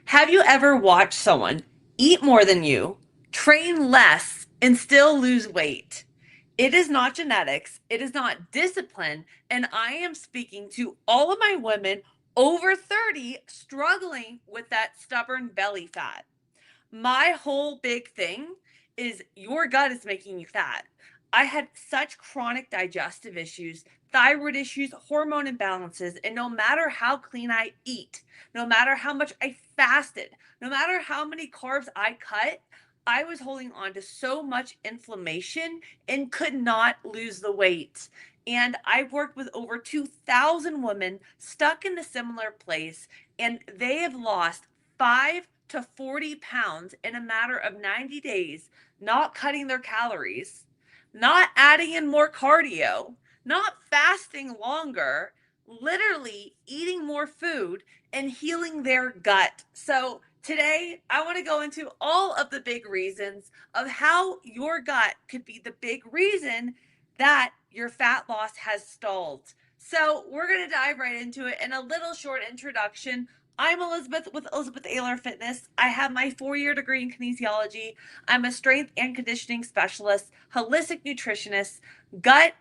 Have you ever watched someone eat more than you, train less, and still lose weight? It is not genetics, it is not discipline, and I am speaking to all of my women over 30 struggling with that stubborn belly fat. My whole big thing is your gut is making you fat. I had such chronic digestive issues, thyroid issues, hormone imbalances, and no matter how clean I eat, no matter how much I fasted, no matter how many carbs I cut, I was holding on to so much inflammation and could not lose the weight. And I've worked with over 2,000 women stuck in a similar place, and they have lost 5 to 40 pounds in a matter of 90 days, not cutting their calories, not adding in more cardio, not fasting longer, literally eating more food and healing their gut. So, today I want to go into all of the big reasons of how your gut could be the big reason that your fat loss has stalled. So, we're going to dive right into it in a little short introduction. I'm Elizabeth with Elizabeth Ayler Fitness. I have my 4-year degree in kinesiology. I'm a strength and conditioning specialist, holistic nutritionist, gut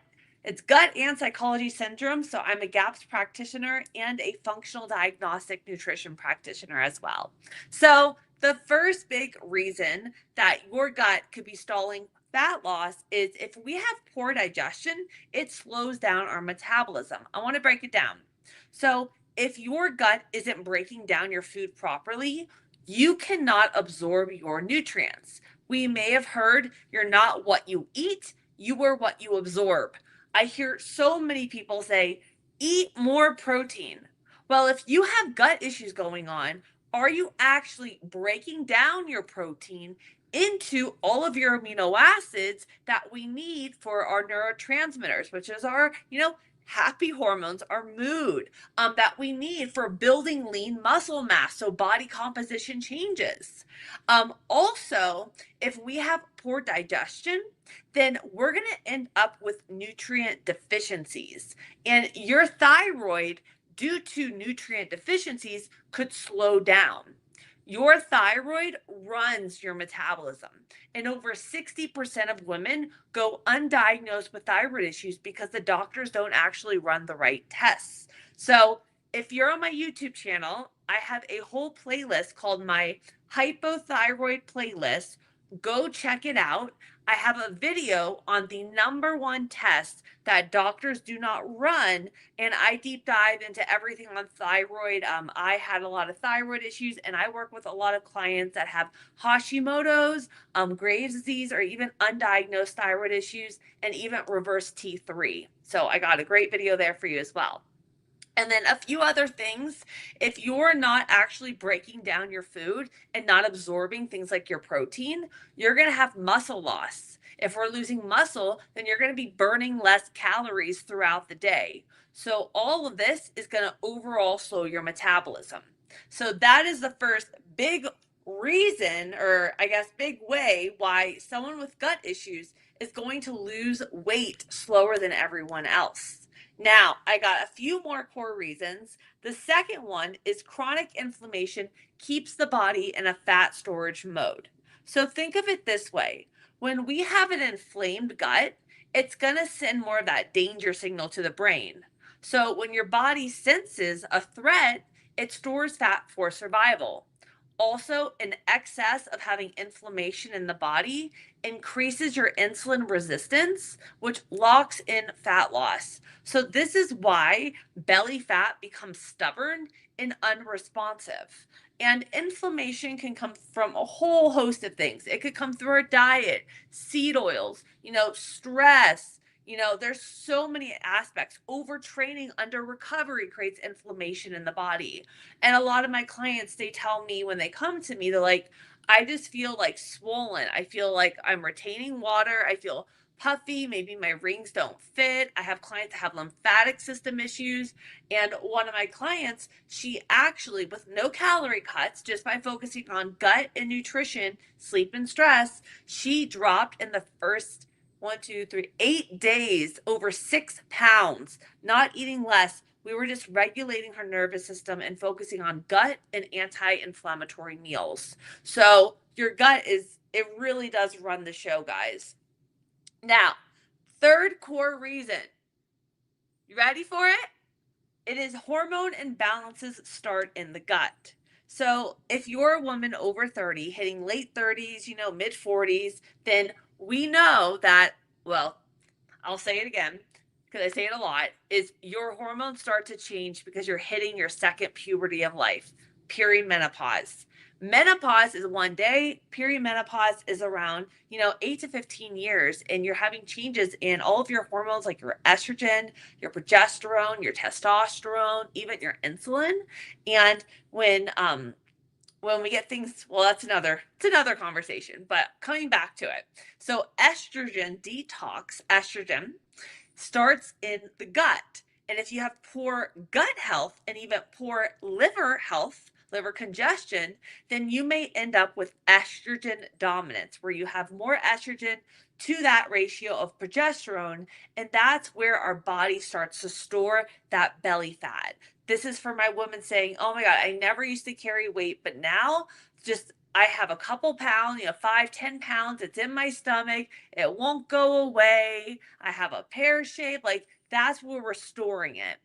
it's gut and psychology syndrome. So I'm a GAPS practitioner and a functional diagnostic nutrition practitioner as well. So the first big reason that your gut could be stalling fat loss is if we have poor digestion, it slows down our metabolism. I want to break it down. So if your gut isn't breaking down your food properly, you cannot absorb your nutrients. We may have heard you're not what you eat, you are what you absorb. I hear so many people say, eat more protein. Well, if you have gut issues going on, are you actually breaking down your protein into all of your amino acids that we need for our neurotransmitters, which is our, happy hormones, our mood, that we need for building lean muscle mass so body composition changes. Also, if we have poor digestion, then we're going to end up with nutrient deficiencies. And your thyroid, due to nutrient deficiencies, could slow down. Your thyroid runs your metabolism, and over 60% of women go undiagnosed with thyroid issues because the doctors don't actually run the right tests. So, if you're on my YouTube channel, I have a whole playlist called my hypothyroid playlist. Go check it out. I have a video on the number one test that doctors do not run, and I deep dive into everything on thyroid. I had a lot of thyroid issues, and I work with a lot of clients that have Hashimoto's, Graves' disease, or even undiagnosed thyroid issues, and even reverse T3. So I got a great video there for you as well. And then a few other things. If you're not actually breaking down your food and not absorbing things like your protein, you're going to have muscle loss. If we're losing muscle, then you're going to be burning less calories throughout the day. So, all of this is going to overall slow your metabolism. So, that is the first big reason, or I guess big way, why someone with gut issues is going to lose weight slower than everyone else. Now, I got a few more core reasons. The second one is chronic inflammation keeps the body in a fat storage mode. So think of it this way. When we have an inflamed gut, it's going to send more of that danger signal to the brain. So when your body senses a threat, it stores fat for survival. Also, an excess of having inflammation in the body increases your insulin resistance, which locks in fat loss. So, this is why belly fat becomes stubborn and unresponsive. And inflammation can come from a whole host of things. It could come through our diet, seed oils, stress. There's so many aspects. Overtraining under recovery creates inflammation in the body. And a lot of my clients, they tell me when they come to me, they're like, I just feel like swollen. I feel like I'm retaining water. I feel puffy. Maybe my rings don't fit. I have clients that have lymphatic system issues. And one of my clients, she actually, with no calorie cuts, just by focusing on gut and nutrition, sleep and stress, she dropped in the first 8 days over 6 pounds, not eating less, We were just regulating her nervous system and focusing on gut and anti-inflammatory meals. So your gut it really does run the show, guys. Now, third core reason. You ready for it? It is hormone imbalances start in the gut. So if you're a woman over 30, hitting late 30s, mid 40s, then we know that, well, I'll say it again because I say it a lot, is your hormones start to change because you're hitting your second puberty of life, perimenopause. Menopause is 1 day, perimenopause is around, 8 to 15 years, and you're having changes in all of your hormones like your estrogen, your progesterone, your testosterone, even your insulin. And when we get things, well, it's another conversation, but coming back to it. So estrogen starts in the gut. And if you have poor gut health and even poor liver health, liver congestion, then you may end up with estrogen dominance, where you have more estrogen to that ratio of progesterone. And that's where our body starts to store that belly fat. This is for my women saying, oh my God, I never used to carry weight, but now just I have a couple pounds, 5, 10 pounds. It's in my stomach. It won't go away. I have a pear shape. Like that's where we're storing it.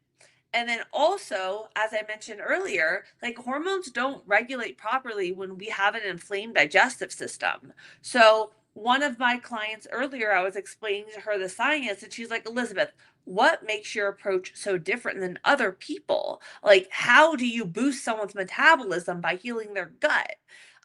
And then also, as I mentioned earlier, like hormones don't regulate properly when we have an inflamed digestive system. So one of my clients earlier, I was explaining to her the science, and she's like, Elizabeth, what makes your approach so different than other people? Like, how do you boost someone's metabolism by healing their gut?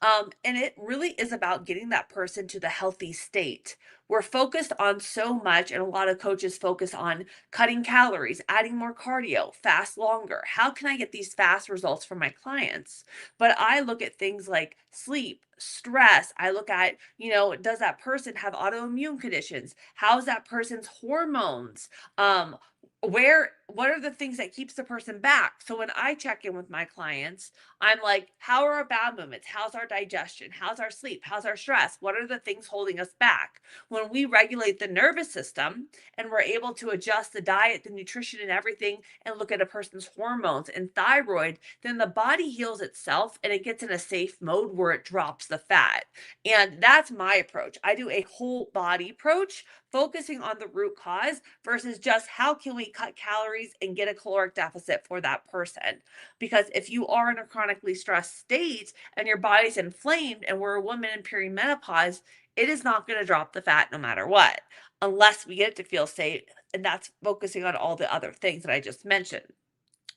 And it really is about getting that person to the healthy state. We're focused on so much, and a lot of coaches focus on cutting calories, adding more cardio, fast longer. How can I get these fast results for my clients? But I look at things like sleep, stress. I look at, does that person have autoimmune conditions? How's that person's hormones? What are the things that keeps the person back? So when I check in with my clients, I'm like, how are our bowel movements? How's our digestion? How's our sleep? How's our stress? What are the things holding us back? When we regulate the nervous system and we're able to adjust the diet, the nutrition, and everything, and look at a person's hormones and thyroid, then the body heals itself and it gets in a safe mode where it drops the fat. And that's my approach. I do a whole body approach, focusing on the root cause versus just how can we cut calories and get a caloric deficit for that person. Because if you are in a chronically stressed state and your body's inflamed, and we're a woman in perimenopause, it is not going to drop the fat no matter what, unless we get it to feel safe. And that's focusing on all the other things that I just mentioned.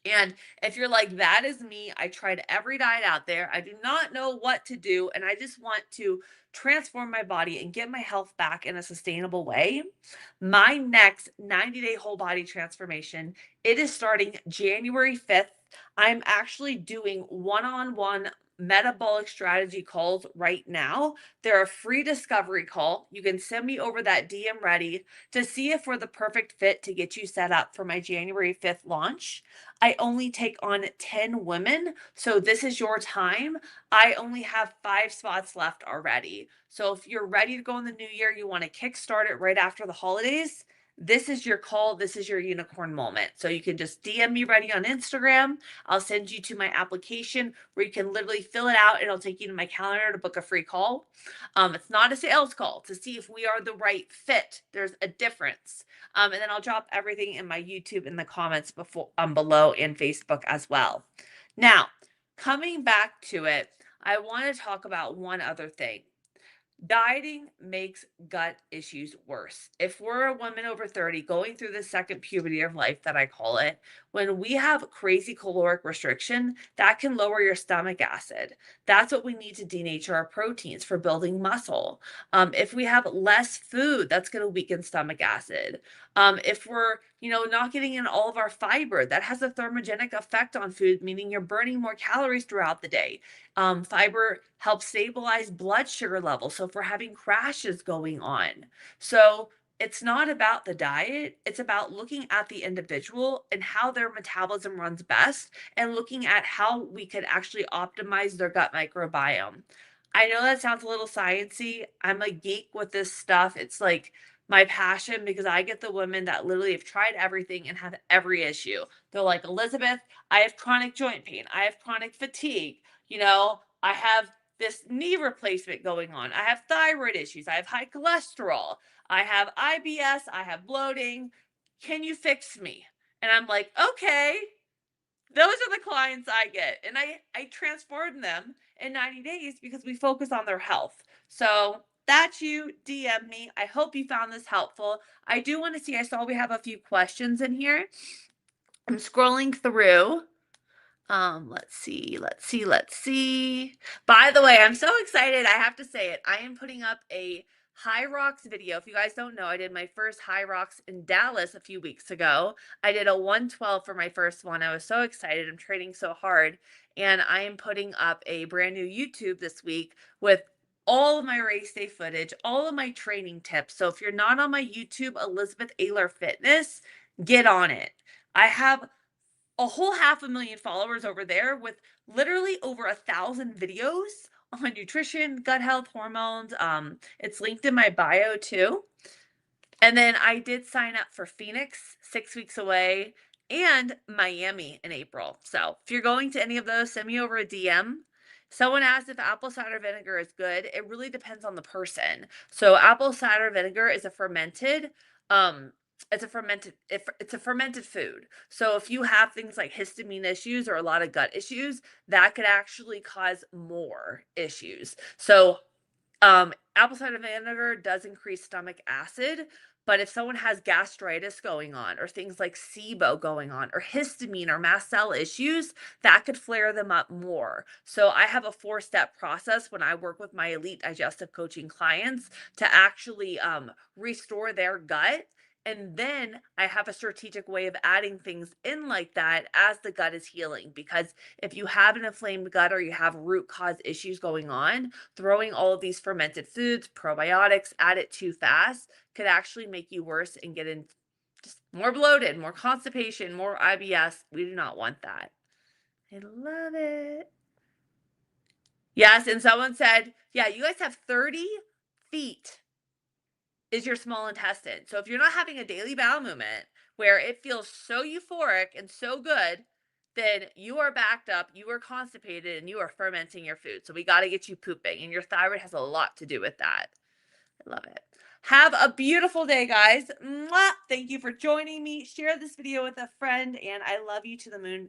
And if you're like, that is me, I tried every diet out there, I do not know what to do, and I just want to transform my body and get my health back in a sustainable way, my next 90-day whole body transformation, it is starting January 5th. I'm actually doing one-on-one metabolic strategy calls right now. They're a free discovery call. You can send me over that DM ready to see if we're the perfect fit to get you set up for my January 5th launch. I only take on 10 women. So this is your time. I only have 5 spots left already. So if you're ready to go in the new year, you want to kickstart it right after the holidays, this is your call. This is your unicorn moment. So you can just DM me ready on Instagram. I'll send you to my application where you can literally fill it out. It'll take you to my calendar to book a free call. It's not a sales call to see if we are the right fit. There's a difference. And then I'll drop everything in my YouTube in the comments below and Facebook as well. Now, coming back to it, I want to talk about one other thing. Dieting makes gut issues worse. If we're a woman over 30 going through the second puberty of life that I call it, when we have crazy caloric restriction, that can lower your stomach acid. That's what we need to denature our proteins for building muscle. If we have less food, that's going to weaken stomach acid. If we're, not getting in all of our fiber, that has a thermogenic effect on food, meaning you're burning more calories throughout the day. Fiber helps stabilize blood sugar levels. So if we're having crashes going on, so it's not about the diet. It's about looking at the individual and how their metabolism runs best and looking at how we could actually optimize their gut microbiome. I know that sounds a little sciencey. I'm a geek with this stuff. It's like my passion because I get the women that literally have tried everything and have every issue. They're like, Elizabeth, I have chronic joint pain. I have chronic fatigue. I have this knee replacement going on. I have thyroid issues. I have high cholesterol. I have IBS. I have bloating. Can you fix me? And I'm like, okay, those are the clients I get. And I transform them in 90 days because we focus on their health. So that's you. DM me. I hope you found this helpful. I do want to see, I saw we have a few questions in here. I'm scrolling through. Let's see. By the way, I'm so excited. I have to say it. I am putting up a Hyrox video. If you guys don't know, I did my first Hyrox in Dallas a few weeks ago. I did a 112 for my first one. I was so excited. I'm training so hard. And I am putting up a brand new YouTube this week with all of my race day footage, all of my training tips. So if you're not on my YouTube, Elizabeth Ayler Fitness, get on it. I have a whole 500,000 followers over there with literally over 1,000 videos on nutrition, gut health, hormones. It's linked in my bio too. And then I did sign up for Phoenix 6 weeks away and Miami in April. So if you're going to any of those, send me over a DM. Someone asked if apple cider vinegar is good. It really depends on the person. So apple cider vinegar is a fermented, it's a fermented food. So if you have things like histamine issues or a lot of gut issues, that could actually cause more issues. So apple cider vinegar does increase stomach acid, but if someone has gastritis going on or things like SIBO going on or histamine or mast cell issues, that could flare them up more. So I have a 4-step process when I work with my elite digestive coaching clients to actually restore their gut. And then I have a strategic way of adding things in like that as the gut is healing. Because if you have an inflamed gut or you have root cause issues going on, throwing all of these fermented foods, probiotics at it too fast could actually make you worse and get in just more bloated, more constipation, more IBS. We do not want that. I love it. Yes, and someone said, yeah, you guys have 30 feet is your small intestine. So if you're not having a daily bowel movement where it feels so euphoric and so good, then you are backed up, you are constipated, and you are fermenting your food. So we got to get you pooping, and your thyroid has a lot to do with that. I love it. Have a beautiful day, guys. Mwah! Thank you for joining me. Share this video with a friend, and I love you to the moon.